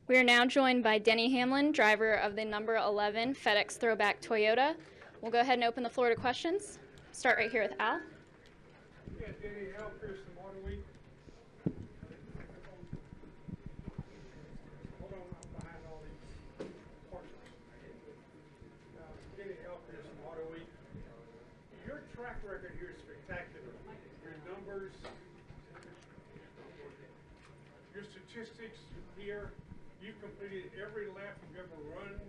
We are now joined by Denny Hamlin, driver of the number 11 FedEx Throwback Toyota. We'll go ahead and open the floor to questions. Start right here with Al. Yeah, Denny, Al Pearson, Motor Week. Hold on, I'm behind all these portions. Denny, Al Pearson, Motor Week. Your track record here is spectacular. Your numbers, your statistics here. You've completed every lap you've ever run.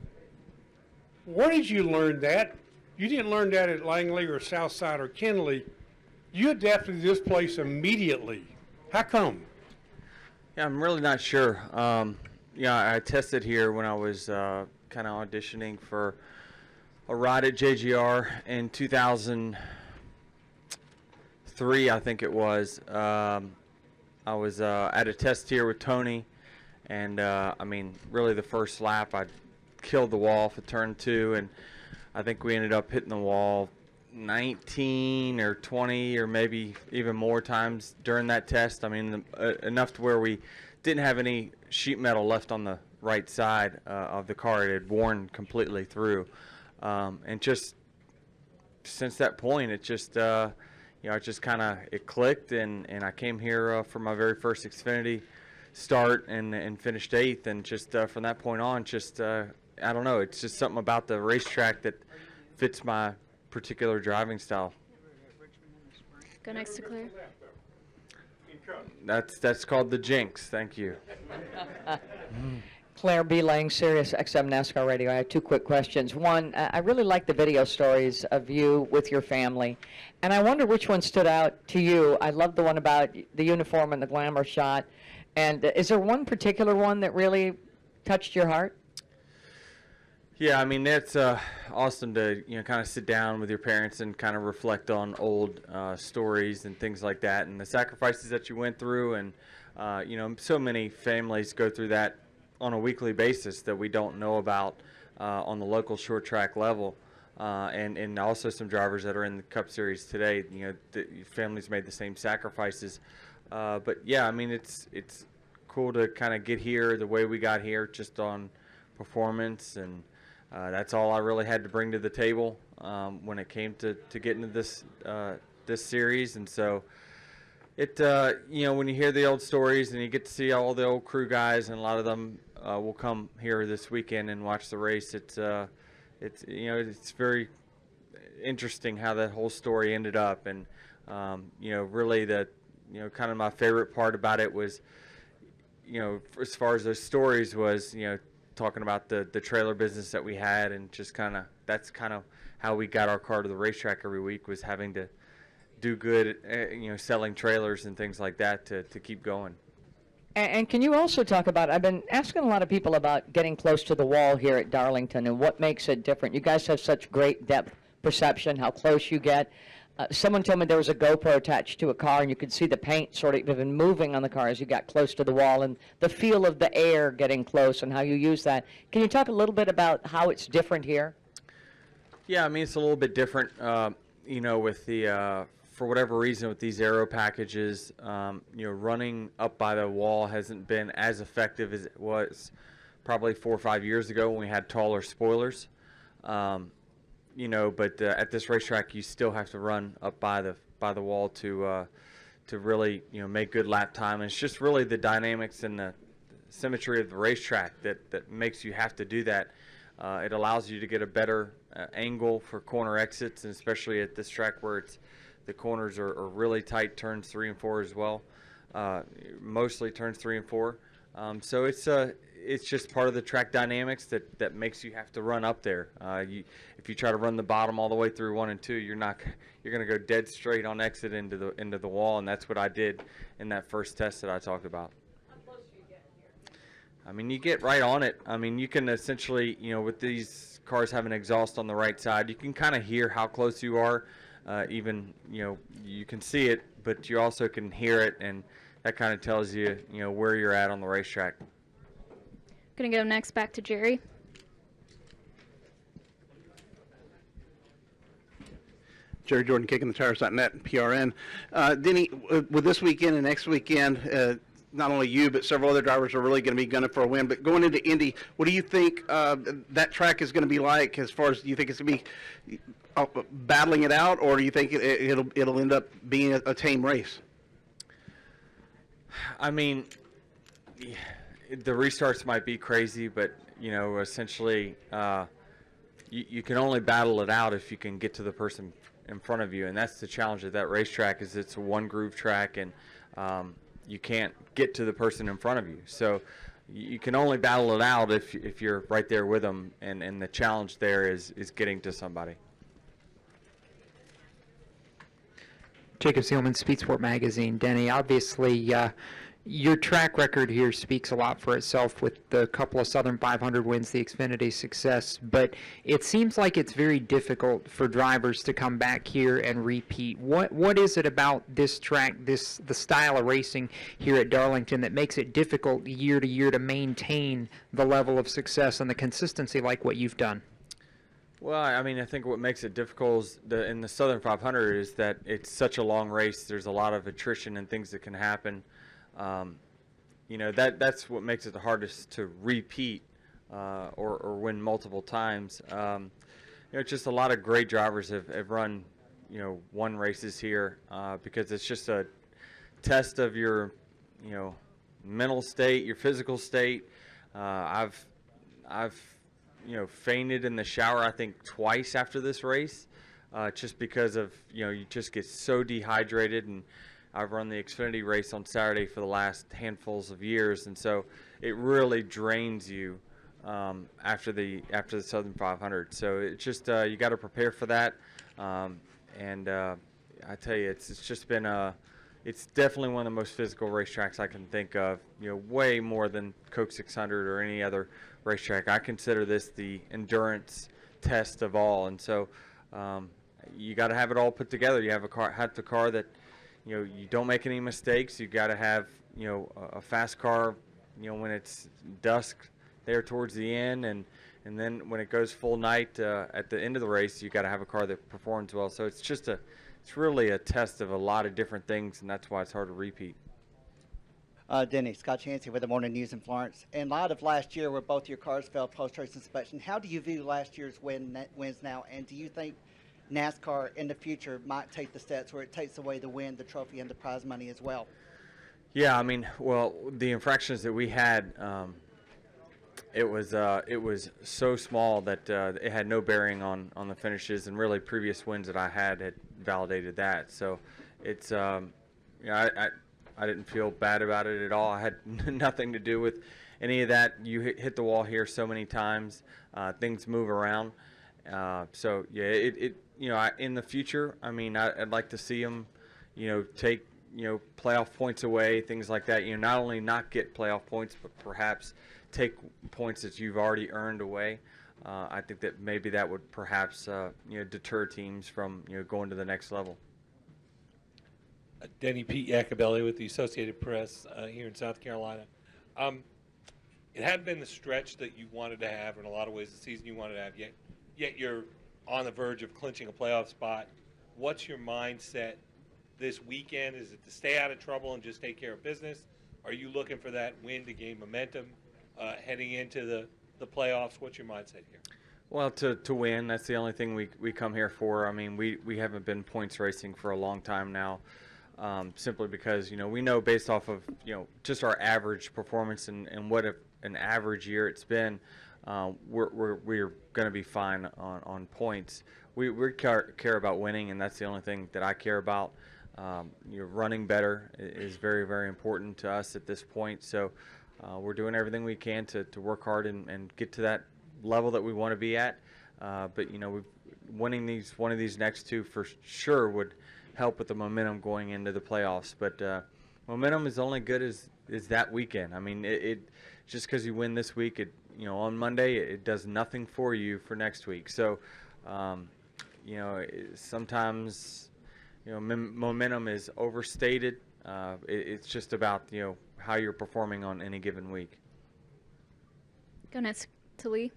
Where did you learn that? You didn't learn that at Langley or Southside or Kinley. You adapted to this place immediately. How come? Yeah, I'm really not sure. Yeah, I tested here when I was kind of auditioning for a ride at JGR in 2003, I think it was. I was at a test here with Tony, and I mean, really the first lap, I killed the wall for turn 2, and I think we ended up hitting the wall 19 or 20 or maybe even more times during that test. I mean, enough to where we didn't have any sheet metal left on the right side of the car. It had worn completely through. And just since that point, it just, you know, it just kind of, it clicked, and I came here for my very first Xfinity start and finished 8th. And just from that point on, just, I don't know, it's just something about the racetrack that fits my particular driving style. Go next to Claire. That's called the jinx. Thank you. Claire B. Lang, Sirius XM NASCAR Radio. I have 2 quick questions. One, I really like the video stories of you with your family, and I wonder which one stood out to you. I love the one about the uniform and the glamour shot. And is there one particular one that really touched your heart? Yeah, I mean, it's awesome to, you know, kind of sit down with your parents and kind of reflect on old stories and things like that, and the sacrifices that you went through. And you know, so many families go through that on a weekly basis that we don't know about on the local short track level, and also some drivers that are in the Cup Series today. You know, the families made the same sacrifices. But yeah, I mean, it's cool to kind of get here the way we got here, just on performance, and that's all I really had to bring to the table when it came to get into this series. And so it you know, when you hear the old stories and you get to see all the old crew guys, and a lot of them will come here this weekend and watch the race, it's you know, it's very interesting how that whole story ended up. And you know, really the, you know, kind of my favorite part about it was, you know, as far as those stories was, you know, talking about the trailer business that we had, and just kind of, that's kind of how we got our car to the racetrack every week, was having to do good, you know, selling trailers and things like that to keep going. And can you also talk about, I've been asking a lot of people about getting close to the wall here at Darlington and what makes it different. You guys have such great depth perception, how close you get. Someone told me there was a GoPro attached to a car, and you could see the paint sort of even moving on the car as you got close to the wall, and the feel of the air getting close and how you use that. Can you talk a little bit about how it's different here? Yeah, I mean, it's a little bit different, you know, with the, for whatever reason, with these aero packages, you know, running up by the wall hasn't been as effective as it was probably 4 or 5 years ago when we had taller spoilers. You know, but at this racetrack, you still have to run up by the wall to really, you know, make good lap time. And it's just really the dynamics and the symmetry of the racetrack that makes you have to do that. It allows you to get a better angle for corner exits, and especially at this track where it's, the corners are really tight, turns 3 and 4 as well, mostly turns 3 and 4. So it's just part of the track dynamics that makes you have to run up there. If you try to run the bottom all the way through 1 and 2, you're going to go dead straight on exit into the wall, and that's what I did in that first test that I talked about. How close are you getting here? I mean, you get right on it. I mean, you can essentially, you know, with these cars having exhaust on the right side, you can kind of hear how close you are. Even, you know, you can see it, but you also can hear it, and that kind of tells you, you know, where you're at on the racetrack. Going to go next back to Jerry. Jerry Jordan, kicking the tires.net and PRN. Denny, with this weekend and next weekend, not only you but several other drivers are really going to be gunning for a win. But going into Indy, what do you think that track is going to be like? As far as, do you think it's going to be battling it out, or do you think it'll end up being a tame race? I mean, the restarts might be crazy, but essentially, you can only battle it out if you can get to the person in front of you, and that's the challenge of that racetrack. Is it's a one groove track, and you can't get to the person in front of you. So you can only battle it out if you're right there with them, and the challenge there is getting to somebody. Jacob Seelman, Speed Sport Magazine. Denny, obviously your track record here speaks a lot for itself with the couple of Southern 500 wins, the Xfinity success, but it seems like it's very difficult for drivers to come back here and repeat. What is it about this track, the style of racing here at Darlington, that makes it difficult year to year to maintain the level of success and the consistency like what you've done? Well, I mean, I think what makes it difficult is in the Southern 500 is that it's such a long race. There's a lot of attrition and things that can happen. That's what makes it the hardest to repeat or win multiple times. Just a lot of great drivers have run, won races here because it's just a test of your, mental state, your physical state. I've fainted in the shower, I think, twice after this race, just because of, you just get so dehydrated. And I've run the Xfinity race on Saturday for the last handfuls of years, and so it really drains you after the Southern 500. So it's just you got to prepare for that. And I tell you, it's just been it's definitely one of the most physical racetracks I can think of. Way more than Coke 600 or any other racetrack. I consider this the endurance test of all, and so you got to have it all put together. You have the car that you don't make any mistakes. You got to have a fast car when it's dusk there towards the end, and then when it goes full night at the end of the race, you got to have a car that performs well. So it's really a test of a lot of different things, and that's why it's hard to repeat. Denny, Scott Chansey with the Morning News in Florence. In light of last year where both your cars failed post-race inspection, how do you view last year's wins now, and do you think NASCAR in the future might take the steps where it takes away the win, the trophy, and the prize money as well? Yeah, I mean, well, the infractions that we had, it was so small that it had no bearing on the finishes, and really previous wins that I had validated that. So it's I didn't feel bad about it at all. I had nothing to do with any of that. You hit the wall here so many times. Things move around. So yeah, in the future, I mean, I'd like to see them, take playoff points away, things like that. Not only not get playoff points, but perhaps take points that you've already earned away. I think that maybe that would perhaps deter teams from going to the next level. Denny, Pete Iacobelli with the Associated Press here in South Carolina. It hadn't been the stretch that you wanted to have, in a lot of ways, the season you wanted to have, yet you're on the verge of clinching a playoff spot. What's your mindset this weekend? Is it to stay out of trouble and just take care of business? Are you looking for that win to gain momentum heading into the playoffs? What's your mindset here? Well, to win, that's the only thing we come here for. I mean, we haven't been points racing for a long time now. Simply because we know based off of just our average performance and what an average year it's been, we're going to be fine on points. We care about winning, and that's the only thing that I care about. Running better is very, very important to us at this point. So we're doing everything we can to work hard and get to that level that we want to be at. But winning one of these next two for sure would help with the momentum going into the playoffs. But momentum is only good as that weekend. I mean, it just because you win this week, on Monday, it does nothing for you for next week. So, sometimes, momentum is overstated. It's just about, how you're performing on any given week. Go next to Lee.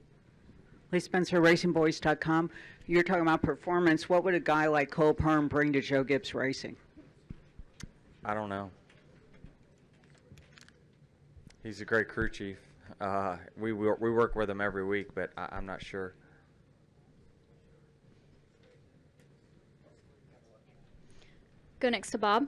Lee Spencer, RacingBoys.com. You're talking about performance. What would a guy like Cole Pearn bring to Joe Gibbs Racing? I don't know. He's a great crew chief. We work with him every week, but I'm not sure. Go next to Bob.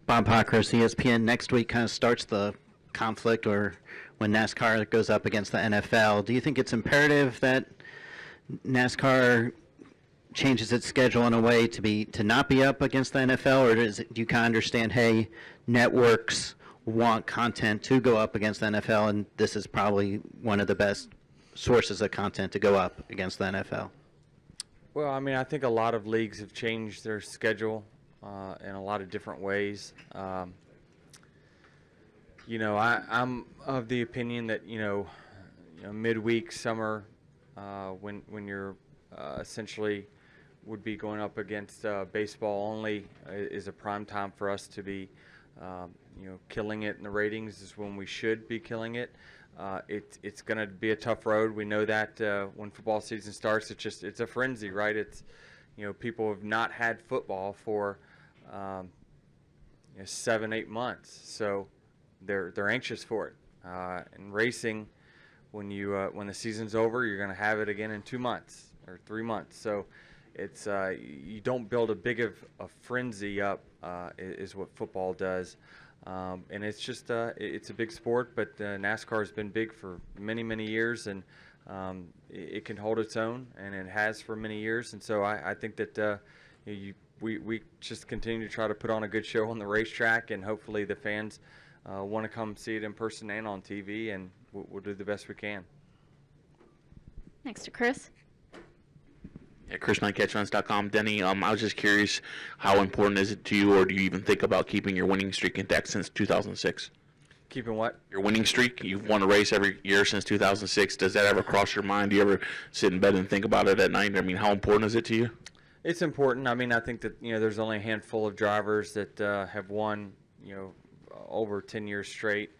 Bob Postrace, ESPN. Next week kind of starts the conflict, or when NASCAR goes up against the NFL. Do you think it's imperative that NASCAR changes its schedule in a way to not be up against the NFL, or do you kind of understand, hey, networks want content to go up against the NFL, and this is probably one of the best sources of content to go up against the NFL? Well, I mean, I think a lot of leagues have changed their schedule in a lot of different ways. You know, I'm of the opinion that midweek summer, when you're essentially would be going up against baseball only, is a prime time for us to be killing it in the ratings. Is when we should be killing it. It's going to be a tough road. We know that when football season starts, it's a frenzy, right? It's people have not had football for 7-8 months, so they're anxious for it. And racing, when the season's over, you're going to have it again in 2 months or 3 months. So it's you don't build a big of a frenzy up is what football does. And it's just it's a big sport, but NASCAR has been big for many years, and it can hold its own, and it has for many years. And so I think that we just continue to try to put on a good show on the racetrack, and hopefully the fans want to come see it in person and on TV, and we'll do the best we can. Next to Chris. Yeah, ChrisKnightCatchruns.com. Denny, I was just curious, how important is it to you, or do you even think about keeping your winning streak intact since 2006? Keeping what? Your winning streak. You've won a race every year since 2006. Does that ever cross your mind? Do you ever sit in bed and think about it at night? I mean, how important is it to you? It's important. I mean, I think that there's only a handful of drivers that have won over 10 years straight.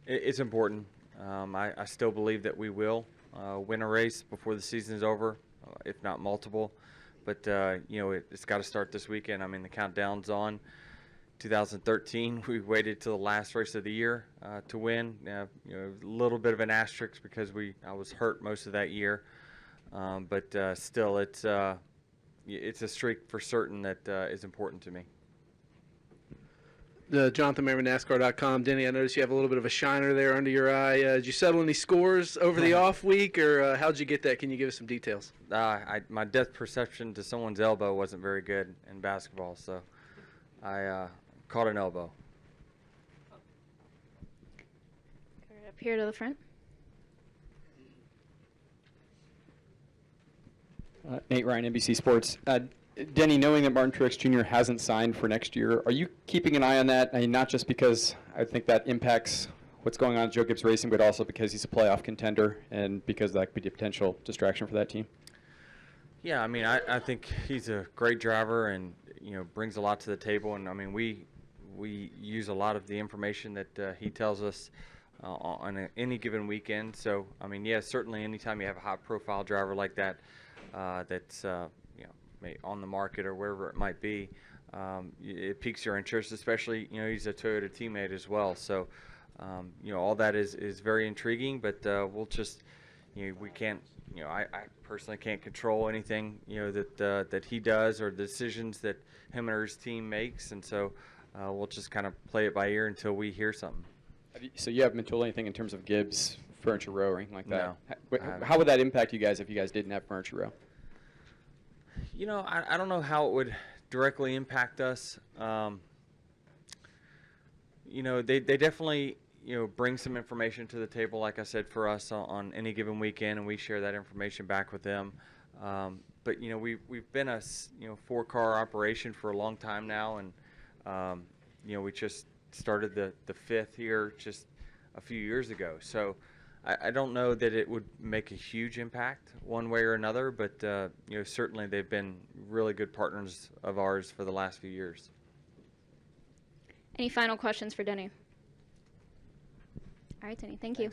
It's important. I still believe that we will win a race before the season is over, if not multiple. But it's got to start this weekend. I mean, the countdown's on. 2013, we waited till the last race of the year to win. A little bit of an asterisk because I was hurt most of that year. But still, it's a streak for certain that is important to me. Jonathan Merriman, NASCAR.com. Denny, I noticed you have a little bit of a shiner there under your eye. Did you settle any scores over the off week, or how'd you get that? Can you give us some details? My depth perception to someone's elbow wasn't very good in basketball, so I caught an elbow. Go right up here to the front. Nate Ryan, NBC Sports. Denny, knowing that Martin Truex Jr. hasn't signed for next year, are you keeping an eye on that? I mean, not just because I think that impacts what's going on at Joe Gibbs Racing, but also because he's a playoff contender and because that could be a potential distraction for that team? Yeah, I mean, I think he's a great driver and, brings a lot to the table. And, I mean, we use a lot of the information that he tells us on any given weekend. So, I mean, yeah, certainly anytime you have a high-profile driver like that, that's on the market or wherever it might be, it piques your interest, especially he's a Toyota teammate as well. So all that is very intriguing, but we'll just we can't I personally can't control anything that he does or the decisions that him or his team makes, and so we'll just kind of play it by ear until we hear something. So you haven't been told anything in terms of Gibbs Furniture Row or anything like that? No. How would that impact you guys if you guys didn't have Furniture Row? I don't know how it would directly impact us. They definitely bring some information to the table, like I said, for us on any given weekend, and we share that information back with them. But we've been a 4-car operation for a long time now, and we just started the 5th here just a few years ago. So I don't know that it would make a huge impact one way or another, but certainly they've been really good partners of ours for the last few years. Any final questions for Denny? All right, Denny, thank you.